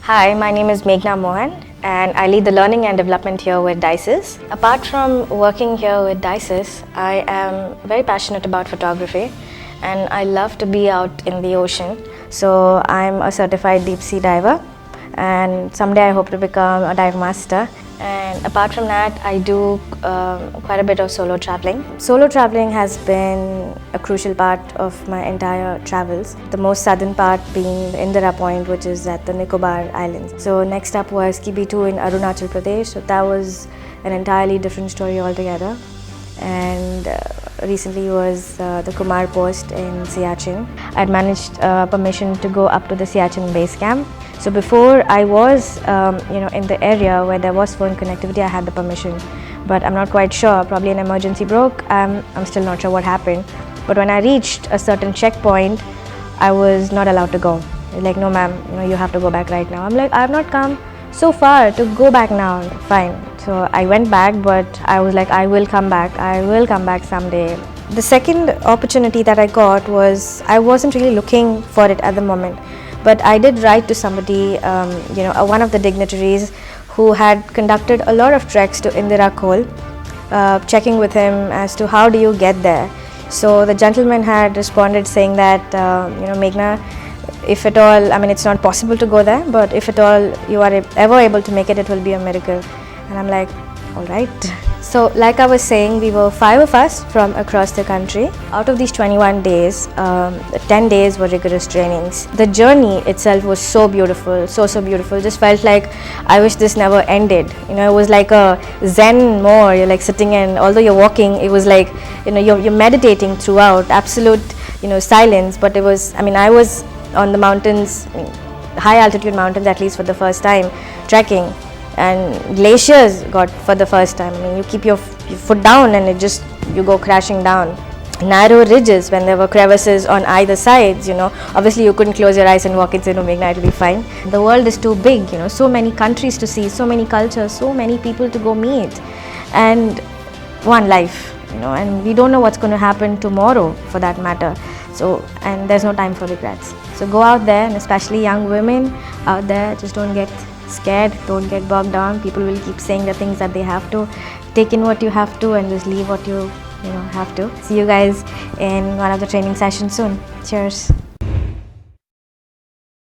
Hi, my name is Meghana Mohan and I lead the learning and development here with Disys. Apart from working here with Disys, I am very passionate about photography and I love to be out in the ocean. So I'm a certified deep sea diver and someday I hope to become a dive master. And apart from that, I do quite a bit of solo traveling. Solo traveling has been a crucial part of my entire travels. The most southern part being the Indira Point, which is at the Nicobar Islands. So next up was KB2 in Arunachal Pradesh. So that was an entirely different story altogether. And recently was the Kumar post in Siachen. I'd managed permission to go up to the Siachen base camp. So before I was in the area where there was phone connectivity, I had the permission, but I'm not quite sure. Probably an emergency broke. I'm still not sure what happened. But when I reached a certain checkpoint, I was not allowed to go. Like, no ma'am, you have to go back right now. I'm like, I have not come so far to go back now. Fine. So I went back, but I was like, I will come back. I will come back someday. The second opportunity that I got was, I wasn't really looking for it at the moment, but I did write to somebody, one of the dignitaries who had conducted a lot of treks to Indira Khol, checking with him as to how do you get there. So the gentleman had responded saying that, Meghna, if at all, it's not possible to go there, but if at all you are ever able to make it, it will be a miracle. And I'm like, all right. So like I was saying, we were 5 of us from across the country. Out of these 21 days, 10 days were rigorous trainings. The journey itself was so beautiful, so beautiful. Just felt like I wish this never ended. It was like a zen more. You're like sitting and although you're walking, it was like, you're meditating throughout, absolute, silence. But it was, I was on the mountains, high altitude mountains at least for the first time, trekking. And glaciers got for the first time. You keep your foot down and you go crashing down. Narrow ridges when there were crevices on either sides, obviously you couldn't close your eyes and walk and say, no, Meghna, it'll be fine. The world is too big, so many countries to see, so many cultures, so many people to go meet, and one life, and we don't know what's going to happen tomorrow for that matter. So, and there's no time for regrets. So go out there, and especially young women out there, just don't get scared, don't get bogged down. People will keep saying the things that they have to. Take in what you have to and just leave what you have to. See you guys in one of the training sessions soon. Cheers.